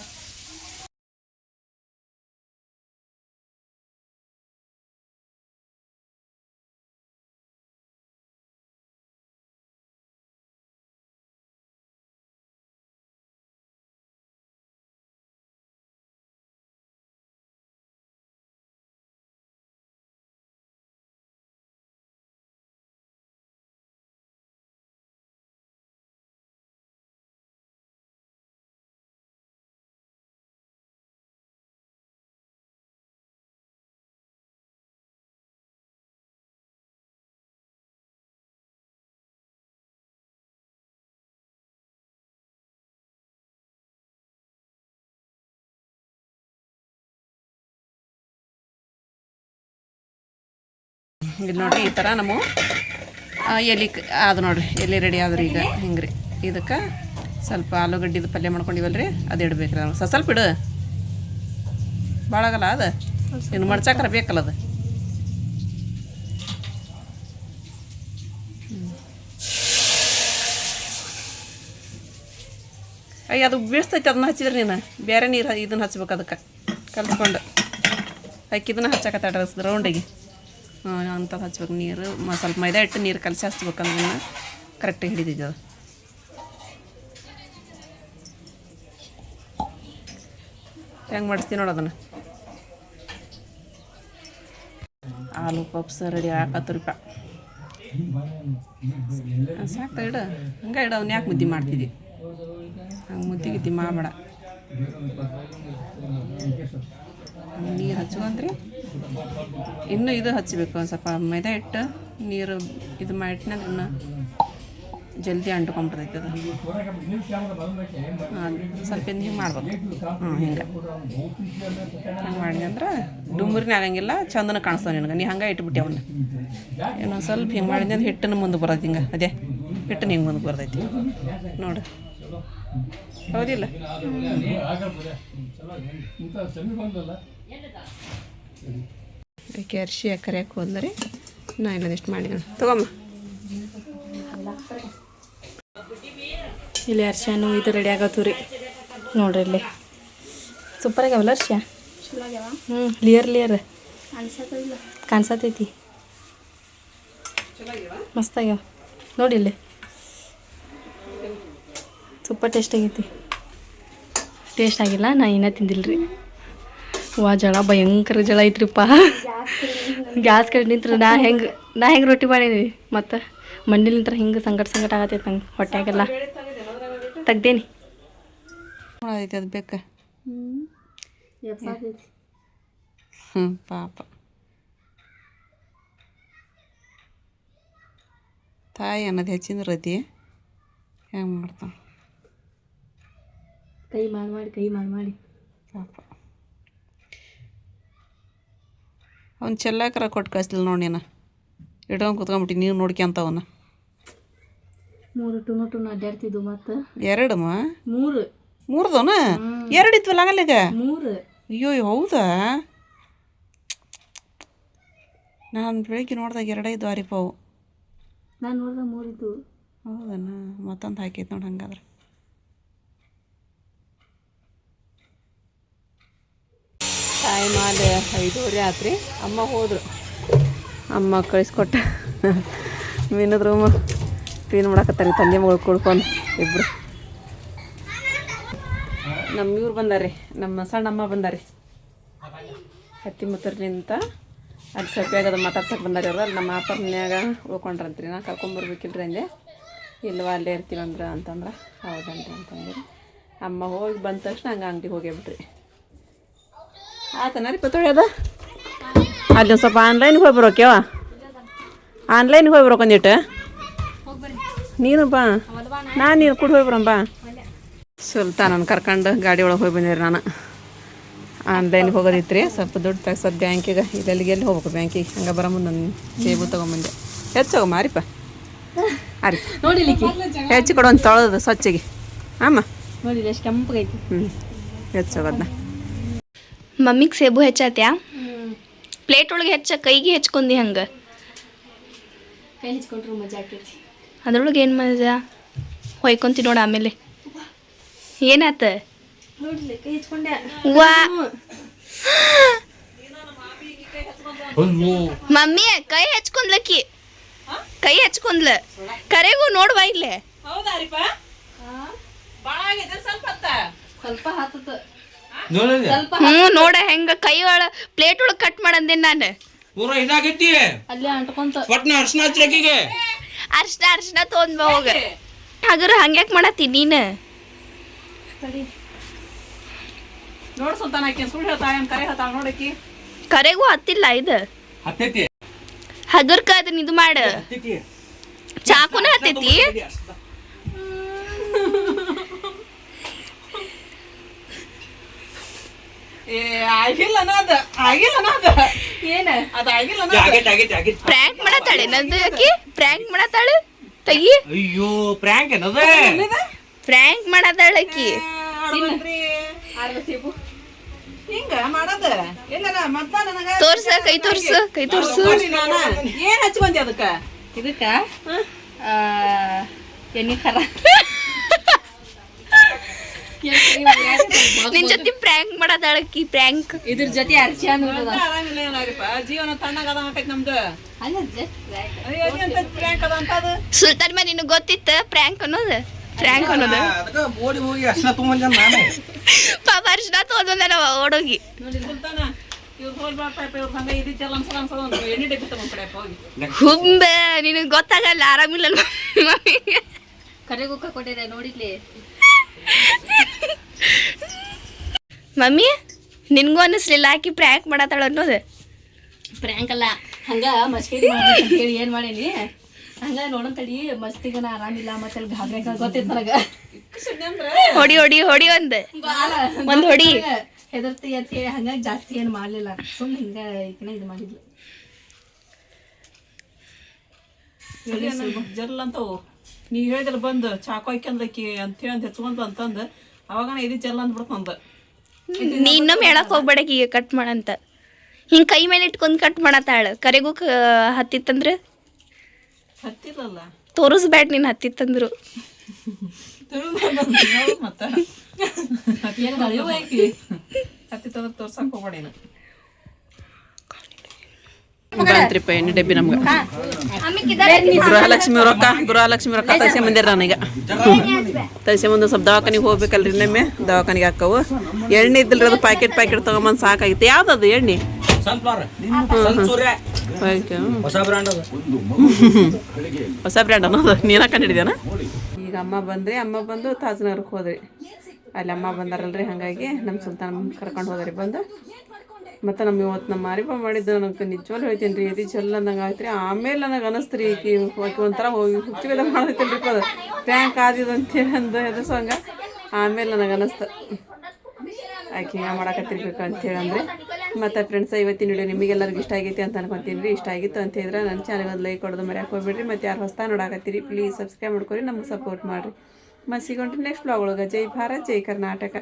[SPEAKER 2] ಇಲ್ಲಿ ನೋಡಿರಿ ಈ ಥರ ನಮ್ಮ ಎಲೆ ಅದು ನೋಡಿರಿ ಎಲೆ ರೆಡಿ ಆದ್ರಿ ಈಗ ಹಿಂಗೆ ರೀ ಇದಕ್ಕೆ ಸ್ವಲ್ಪ ಆಲೂಗಡ್ಡಿದು ಪಲ್ಯ ಮಾಡ್ಕೊಂಡಿವಲ್ರಿ ಅದು ಇಡ್ಬೇಕ್ರಿ ನಾವು ಸ್ವಲ್ಪ ಇಡು ಭಾಳ ಆಗಲ್ಲ ಅದು ಇನ್ನು ಮಡ್ಚಾಕರ ಬೇಕಲ್ಲ ಅದು ಅಯ್ಯ ಅದು ಬೀಳ್ಸ್ತೈತಿ ಅದನ್ನ ಹಚ್ಚಿದ್ರಿ ನೀನು ಬೇರೆ ನೀರು ಇದನ್ನು ಹಚ್ಬೇಕು ಅದಕ್ಕೆ ಕಲಿಸ್ಕೊಂಡು ಅಕ್ಕಿ ಇದನ್ನು ಹಚ್ಚಾಕತ್ತಾಡ್ರಿ ರೌಂಡಿಗೆ ಅಂಥದ್ದು ಹಚ್ಬೇಕು ನೀರು ಸ್ವಲ್ಪ ಮೈದಾ ಹಿಟ್ಟು ನೀರು ಕಲಸಿ ಹಚ್ಬೇಕಂದ್ರೆ ಕರೆಕ್ಟಾಗಿ ಹಿಡಿದಿದ್ದು ಅದು ಹೆಂಗೆ ಮಾಡಿಸ್ತೀವಿ ನೋಡು ಅದನ್ನು ಆಲೂ ಪಪ್ಸ್ ರೆಡಿ 10 ರೂಪಾಯಿ ಸಾಕ್ತಾ ಇಡು ಹಂಗೆ ಇಡು ಅವ್ನು ಯಾಕೆ ಮುದ್ದೆ ಮಾಡ್ತಿದ್ದಿ ಹಂಗೆ ಮುದ್ದೆ ಗಿದ್ದಿ ಮಾಡಬೇಡ ನೀರು ಹಚ್ಕೊಂಡ್ರಿ ಇನ್ನೂ ಇದು ಹಚ್ಚಬೇಕು ಒಂದು ಸ್ವಲ್ಪ ಮೈದಾ ಹಿಟ್ಟು ನೀರು ಇದು ಮಾಡಿಟ್ನಾಗ ಇನ್ನು ಜಲ್ದಿ ಅಂಟ್ಕೊಂಡ್ಬಿಡ್ತೈತೆ ಅದು ಸ್ವಲ್ಪ ಹಿಂಗೆ ಮಾಡ್ಬೇಕು ಹಿಂಗೆ ಮಾಡಿದೆ ಅಂದ್ರೆ ಡುಂಬ್ರಿನ ಆಗಂಗಿಲ್ಲ ಚಂದನ ಕಾಣಿಸ್ತಾವ ನಿನಗೆ ನೀ ಹಂಗೆ ಇಟ್ಬಿಟ್ಟೆ ಅವನ್ನ ಇನ್ನೊಂದು ಸ್ವಲ್ಪ ಹಿಂಗೆ ಮಾಡಿದೆ ಅಂದ್ರೆ ಹಿಟ್ಟನ್ನು ಮುಂದೆ ಬರ್ತೈತಿ ಹಿಂಗೆ ಅದೇ ಹಿಟ್ಟನ್ನು ಹಿಂಗೆ ಮುಂದೆ ಬರ್ತೈತಿ ನೋಡು ಹೌದಿಲ್ಲ ಅದಕ್ಕೆ ಅರಿಶಿ ಕರಿಯಕ್ಕೆ ಹೋದ್ಲರಿ ನಾ ಇಲ್ಲದಿಷ್ಟು ಮಾಡಿದ ತಗೊಮ್ಮ
[SPEAKER 1] ಇಲ್ಲಿ ಅರ್ಶಿಯನ್ನು ಇದು ರೆಡಿ ಆಗತ್ತು ರೀ ನೋಡ್ರಿ ಇಲ್ಲಿ ಸೂಪರ್ ಆಗ್ಯಾವಲ್ಲ ಅರ್ಶಿ ಲಿಯರ್ ಕಾಣಿಸತೈತಿ ಮಸ್ತ್ ಆಗ್ಯಾವ ನೋಡಿ ಇಲ್ಲಿ ಸೂಪರ್ ಟೇಸ್ಟ್ ಆಗೈತಿ ಟೇಸ್ಟ್ ಆಗಿಲ್ಲ ನಾ ಇನ್ನೂ ತಿಂದಿಲ್ರಿ ವಾ ಜಳ ಭಯಂಕರ ಜಳ ಐತ್ರಿಪ್ಪ ಗ್ಯಾಸ್ ಕಡೆ ನಿಂತ್ರೆ ನಾ ಹೆಂಗೆ ರೊಟ್ಟಿ ಮಾಡೀನಿ ಮತ್ತು ಮಣ್ಣಿಲಿಂತ್ರ ಹಿಂಗೆ ಸಂಕಟ ಆಗತ್ತೈತೆ ನಂಗೆ ಹೊಟ್ಟೆಗೆಲ್ಲ ತೆಗ್ದೇನಿ
[SPEAKER 2] ಐತಿ ಅದು ಬೇಕಾ ಪಾಪ ತಾಯಿ ಅನ್ನೋದು ಹೆಚ್ಚಿನ ರತಿ ಹೆಂಗೆ ಮಾಡ್ತಾನೆ
[SPEAKER 1] ಕೈ ಮಾಡಿ
[SPEAKER 2] ಪಾಪ ಅವ್ನು ಚೆಲ್ಲಾಕರ ಕೊಟ್ಟು ಕಳಿಸ್ಲಿಲ್ಲ ನೋಡಿ ನೀನು ಇಟ್ಕೊಂಡು ಕುತ್ಕೊಂಬಿಟ್ಟು ನೀವು ನೋಡ್ಕೊಂತ ಅವನ್ನ
[SPEAKER 1] 3 ಟುನು ಅಡ್ಡಾಡ್ತಿದ್ವು ಮತ್ತು
[SPEAKER 2] 2 3 2 ಇತ್ವಲ್ಲ ಆಗಲ್ಲ ಈಗ
[SPEAKER 1] 3
[SPEAKER 2] ಅಯ್ಯೋ ಹೌದಾ ನಾನು ಬೆಳಿಗ್ಗೆ ನೋಡಿದಾಗ 2 ಇದ್ದು ಅರಿಪವು.
[SPEAKER 1] ನಾನು ನೋಡಿದಾಗ 3 ಇದ್ದು.
[SPEAKER 2] ಹೌದನ ಮತ್ತೊಂದು ಹಾಕೈತೆ ನೋಡಿ ಹಂಗಾದ್ರೆ. ಟೈಮ್ ಅಲ್ಲಿ 5:30 ಆತ್ರಿ. ಅಮ್ಮ ಹೋದ್ರು, ಅಮ್ಮ ಕಳಿಸ್ಕೊಟ್ಟ ಮೀನದ ರೂಮ್ ಕ್ಲೀನ್ ಮಾಡಾಕತ್ತಾರೆ ತಂದೆ ಮಗಳು ಕುಡ್ಕೊಂಡು ಇಬ್ಬರು. ನಮ್ಮ ಇವ್ರು ಬಂದಾರಿ, ನಮ್ಮ ಸಣ್ಣ ಅಮ್ಮ ಬಂದಾರಿ ಹತ್ತಿಮುತ್ತರ್ಲಿಂತ. ಅಲ್ಲಿ ಸಪ್ಯಾಗದ ಮಾತಾಡ್ಸಕ್ಕೆ ಬಂದಾರಿ ಅವ್ರು. ಅಲ್ಲಿ ನಮ್ಮ ಆಪರ್ ಮನ್ಯಾಗ ಉಳ್ಕೊಂಡ್ರಂತ್ರಿ. ನಾ ಕರ್ಕೊಂಬರ್ಬೇಕಿಲ್ರಿ ಅಂದೆ. ಇಲ್ವಾ ಅಲ್ಲೇ ಇರ್ತೀವಂದ್ರೆ ಅಂತಂದ್ರೆ ಹೌದನ್ರಿ ಅಂತಂದ್ರಿ. ಅಮ್ಮ ಹೋಗಿ ಬಂದ ತಕ್ಷಣ ಹಂಗೆ ಅಂಗಡಿಗೆ ಹೋಗ್ಯಾಬಿಟ್ರಿ. ಆತನ ರೀ ಪತ್ತೋಳಿ ಅದ ಅಲ್ಲಿ ಒಂದು ಸ್ವಲ್ಪ ಆನ್ಲೈನ್ಗೆ ಹೋಗಿ ಬರೋಕ್ಯವ, ಆನ್ಲೈನ್ಗೆ ಹೋಗಿ ಬರೋಕೊಂದಿಟ್ಟು. ನೀನು ಬಾ, ನೀನು ಕೂಡ ಹೋಗಿ ಬರೋಣ ಬಾ. ಸುಲ್ತಾನನ್ನು ಕರ್ಕೊಂಡು ಗಾಡಿ ಒಳಗೆ ಹೋಗಿ ಬಂದಿರಿ. ನಾನು ಆನ್ಲೈನ್ಗೆ ಹೋಗೋದಿತ್ತು ರೀ, ಸ್ವಲ್ಪ ದುಡ್ಡು ತೆಗ್ಸೋದು ಬ್ಯಾಂಕಿಗೆ. ಎಲ್ಲಿ ಹೋಗ್ಬೇಕು ಬ್ಯಾಂಕಿಗೆ. ಹಂಗೆ ಬರೋ ಮುಂದೆ ನಾನು ಸೇಬು ತೊಗೊಂಬಂದೆ. ಹೆಚ್ಚೋಗಮ್ಮ ಅರಿಪ ಅರಿ
[SPEAKER 1] ನೋಡಿಲಿಕ್ಕೆ
[SPEAKER 2] ಹೆಚ್ಚು ಕೊಡು ಒಂದು ತೊಳೆದು ಸ್ವಚ್ಛಗೆ. ಅಮ್ಮ
[SPEAKER 1] ನೋಡಿಲ್ಲ ಎಷ್ಟು ಕೆಂಪಗೈತಿ.
[SPEAKER 2] ಹೆಚ್ಚೋಗದ್ನ
[SPEAKER 1] ಮಮ್ಮಿಗೆ ಸೇಬು ಹೆಚ್ಚಾತ್ಯಾ? ಪ್ಲೇಟ್ ಒಳಗೆ ಕೈಗೆ ಹೆಚ್ಕೊಂಡಿ ಹಂಗೆ ಕೈ ಹೆಚ್ಕೊಂಡ್ರು ಮಜಾ ಆಕೈತಿ. ಅದ್ರೊಳಗೆ ಏನು ಮಜಾ? ಹೊಯ್ಕೊಂತಿ ನೋಡ ಆಮೇಲೆ ಏನಾತ ನೋಡ್ಲಿ ಕೈ ಹೆಚ್ಕೊಂಡೆ. ವಾ ಮಮ್ಮಿ ಕೈ ಹೆಚ್ಕೊಂಡ್ಲಕ್ಕಿ, ಕೈ ಹೆಚ್ಕೊಂಡ್ಲ ಕರೆಗೂ ನೋಡ್ವಾ ಇಲ್ಲೇ. ಸ್ವಲ್ಪ ಹತ್ತತ ನೋಡ ಹೆಂಗ ಕೈ ಒಳ ಪ್ಲೇಟ್ ಒಳಗೆ ಕಟ್ ಮಾಡಂದೇನ್ ನಾನು.
[SPEAKER 3] ಪೂರ ಇದಾಗೈತಿ
[SPEAKER 1] ಅಲ್ಲೇ ಅಂಟ್ಕೊಂತ
[SPEAKER 3] ಒಟ್ನ ಅರ್ಶನ ಹಚ್ಚಕಿಗೆ
[SPEAKER 1] ಅರ್ಶನ ತೊಗೊಂಡ್ ಬಾ ಹೋಗ. ಹಾಗಾರ ಹಂಗ್ಯಾಕ್ ಮಾಡತ್ತಿ ನೀನು?
[SPEAKER 2] ನೋಡ್ ಸುಲ್ತಾನ ಆಕಿ ಸುಳ್ಳು ಹೇಳ್ತಾಳ ಏನು ಕರೆ ಹೇಳ್ತಾಳ ನೋಡಕಿ.
[SPEAKER 1] ಕರೆಗೂ ಹತ್ತಿಲ್ಲ ಇದು
[SPEAKER 3] ಹತ್ತೈತಿ
[SPEAKER 1] ಹಗರ್ಕ ಅದನ್ನ ಇದು ಮಾಡ.
[SPEAKER 3] ಹತ್ತೈತಿ
[SPEAKER 1] ಚಾಕುನ ಹತ್ತೈತಿ.
[SPEAKER 2] ಆಗಿಲ್ಲ
[SPEAKER 1] ಏನ
[SPEAKER 2] ಅದು ಆಗಿಲ್ಲ.
[SPEAKER 3] ಆಗೈತಿ
[SPEAKER 1] ಪ್ರ್ಯಾಂಕ್ ಮಾಡತ್ತಾಳೆ ನಂದು. ಆಕಿ ಪ್ರ್ಯಾಂಕ್ ಮಾಡತ್ತಾಳ ತಗಿ.
[SPEAKER 3] ಅಯ್ಯೋ ಪ್ರ್ಯಾಂಕ್ ಏನದ?
[SPEAKER 1] ಪ್ರ್ಯಾಂಕ್ ಮಾಡತ್ತಾಳ ಆಕಿ.
[SPEAKER 2] ಹಿಂಗ ಮಾಡದ ಇಲ್ಲ ಮತ್ತ ನನಗ
[SPEAKER 1] ತೋರ್ಸ ಕೈ ತೋರ್ಸು ಕೈ ತೋರ್ಸು.
[SPEAKER 2] ಏನ್ ಹಚ್ಕೊಂಡಿ ಅದಕ್ಕ?
[SPEAKER 1] ಇದಕ್ಕ ಎಣ್ಣೆ ಖರ ನಿನ್ ಜೊತೆ ಪ್ರ್ಯಾಂಕ್ ಮಾಡದಾಳಕಿ. ಪ್ರ್ಯಾಂಕ್ ಇದ್ರ ಜೊತೆ
[SPEAKER 2] ಜೀವನ ತಣ್ಣಗ ಅದ ಹಾಕೈತಿ ನಮ್ದು.
[SPEAKER 1] ಸುಲ್ತಾನ್ ಮ ನಿನಗ್ ಗೊತ್ತಿತ್ತ ಪ್ರ್ಯಾಂಕ್ ಅನ್ನೋದು? ಪ್ರ್ಯಾಂಕ್ ಅನ್ನೋದು
[SPEAKER 3] ಅದಕ್ಕ ಓಡಿ ಹೋಗಿ ಅರ್ಶನ ತಗೊಂಬಂದ ನಾನು.
[SPEAKER 1] ಪಾಪ ಅರ್ಶನ ತಗೊಂಡ ನಾವ ಓಡೋಗಿ.
[SPEAKER 2] ಸುಲ್ತಾನ ಇವ್ರು ಹೋಗ್ಬಾರ್ಪ ಇವ್ರು ಹಂಗ ಇದಿತ್ತಲ್ಲ ಅನ್ಸಲ್ಲ ಎಣ್ಣೆ ಡಬ್ಬಿ ತಗೊಂಡ್ ಕಡೆ ಹೋಗಿ.
[SPEAKER 1] ಹುಂಬೆ ನಿನಗ್ ಗೊತ್ತಾಗಲ್ಲ, ಆರಾಮಿಲ್ಲ ಕರೆಗುಕ್ಕ ಕೊಟ್ಟಿದೆ ನೋಡಿದ್ಲಿ. ಮಮ್ಮಿ ನಿನ್ಗೂ ಅನ್ನಿಸ್ಲಿಲ್ಲ ಆಕಿ ಪ್ರ್ಯಾಂಕ್ ಮಾಡತ್ತಾಳ ಅನ್ನೋದು? ಪ್ರ್ಯಾಂಕ್ ಅಲ್ಲ, ಹಂಗ ಮಸ್ತಿ ಹೇಳಿ ಏನ್ ಮಾಡೇನಿ ಹಂಗ ನೋಡಂತಡಿ ಮಸ್ತಿಗನ ಆರಾಮಿಲ್ಲ ಮತ್ತೆ ಗಾಬ್ರೆ ಗೊತ್ತಿತ್ತು ನನಗ. ಹೊಡಿ ಹೊಡಿ ಹೊಡಿ ಒಂದ್ ಹೊಡಿ ಹೆದರ್ತಿ ಅಂತ ಹೇಳಿ ಹಂಗಾಗಿ ಜಾಸ್ತಿ ಏನು ಮಾಡ್ಲಿಲ್ಲ. ಸುಮ್ಮನೆ ಹಿಂಗ ಈಕಿನ ಇದು ಮಾಡಿದ್ಲು.
[SPEAKER 2] ಜರ್ಲ್ ಅಂತವು ನೀ ಹೇಳಿದ್ರೆ ಬಂದು ಚಾಕು ಹಾಕ್ಯಂದಕ್ಕಿ ಅಂತ ಹೇಳಿ ಹೆಚ್ಕೊಂತ ಅಂತಂದು ಅವಾಗ ಇದು ಜಲ್ ಅಂದ್ಬಿಡ್ತಂದ.
[SPEAKER 1] ನೀ ಇನ್ನೊಮ್ಮೆ ಹೇಳಕ್ ಹೋಗ್ಬೇಡಕ್ ಈಗ ಕಟ್ ಮಾಡಂತ. ಹಿಂಗ್ ಕೈ ಮೇಲೆ ಇಟ್ಕೊಂಡ್ ಕಟ್ ಮಾಡತ್ತಾಳ. ಕರೆಗೂ ಹತ್ತಿತ್ತಂದ್ರ
[SPEAKER 2] ಹತ್ತಿರಲ್ಲ
[SPEAKER 1] ತೋರಿಸ್ಬೇಡ ನೀನ್ ಹತ್ತಿತ್ತಂದ್ರು.
[SPEAKER 2] ಮತ್ತ ಹತ್ತಿತ್ತಂದ್ರ ತೋರ್ಸಕ್ ಹೋಗ್ಬೇಡೇನು. ಗಣತ್ರಿಪ್ಪ ಎಣ್ಣೆ ಡಬ್ಬಿ ನಮ್ಗೆ ಗೃಹಲಕ್ಷ್ಮಿ ರೊಕ್ಕ ತರಿಸಿ ಬಂದಿರ ನಾನೀಗ. ತರಿಸಿ ಮುಂದೆ ಸ್ವಲ್ಪ ದವಾಖಾನಿಗೆ ಹೋಗ್ಬೇಕಲ್ರಿ. ಇನ್ನೊಮ್ಮೆ ದವಾಖಾನಿಗೆ ಹಾಕವು ಎಣ್ಣೆ ಇದ್ದಿಲ್ರಿ. ಅದು ಪ್ಯಾಕೆಟ್ ತೊಗೊಂಬಂದು ಸಾಕಾಗಿತ್ತು. ಯಾವ್ದದು ಎಣ್ಣೆ? ಹೊಸ ಬ್ರ್ಯಾಂಡ್ ಅನ್ನೋದು ನೀನು ಕಂಡಿಡಿದೇನ? ಈಗ ಅಮ್ಮ ಬಂದು ತಾಜ್ನಗರಕ್ಕೆ ಹೋದ್ರಿ. ಅಲ್ಲಿ ಅಮ್ಮ ಬಂದಾರಲ್ರಿ, ಹಾಗಾಗಿ ನಮ್ಮ ಸುಲ್ತಾನ್ ಕರ್ಕೊಂಡು ಹೋದ್ರಿ. ಬಂದು ಮತ್ತು ಇವತ್ತು ನಮ್ಮ ಮಾರಿಪ ಮಾಡಿದ್ದು ನನಗೆ ನಿಜವಾಗ್ಲೂ ಹೇಳ್ತೀನಿ ರೀ, ಇದು ಚಲ್ ಅಂದಂಗೆ ಆಯ್ತು ರೀ. ಆಮೇಲೆ ನನಗೆ ಅನಿಸ್ತು ರೀ ಈಕಿ ಒಂಥರ ಹುಚ್ಚಿದ ಮಾಡೈತಿಲ್ರಿ ಅದು ಪ್ರ್ಯಾಂಕ್ ಆದಿದ್ದು ಅಂತೇಳಿ ಅಂದು ಹೆದರ್ಸೋ ಹಂಗೆ. ಆಮೇಲೆ ನನಗೆ ಅನಿಸ್ತು ಆಕೆ ಹಿಂಗೆ ಮಾಡಾಕತ್ತಿರ್ಬೇಕು ಅಂತೇಳಿ ಅಂದರೆ. ಮತ್ತು ಫ್ರೆಂಡ್ಸ್, ಇವತ್ತಿನ ವಿಡಿಯೋ ನಿಮಗೆಲ್ಲರಿಗೂ ಇಷ್ಟ ಆಗೈತಿ ಅಂತ ಅನ್ಕೊತೀನಿ ರೀ. ಇಷ್ಟ ಆಗಿತ್ತು ಅಂತ ಹೇಳಿದ್ರೆ ನನ್ನ ಚಾನಲ್ಗೆ ಒಂದು ಲೈಕ್ ಕೊಡೋದು ಮರ್ಯಾಕೆ ಹೋಗ್ಬೇಡ್ರಿ. ಮತ್ತು ಯಾರು ಹೊಸ ನೋಡಾಕತ್ತೀರಿ ಪ್ಲೀಸ್ ಸಬ್ಸ್ಕ್ರೈಬ್ ಮಾಡ್ಕೊರಿ, ನಮ್ಗೆ ಸಪೋರ್ಟ್ ಮಾಡಿರಿ. ಮತ್ತು ಸಿಗೋಣ್ರಿ ನೆಕ್ಸ್ಟ್ ಬ್ಲಾಗ್ ಒಳಗೆ. ಜೈ ಭಾರತ್, ಜೈ ಕರ್ನಾಟಕ.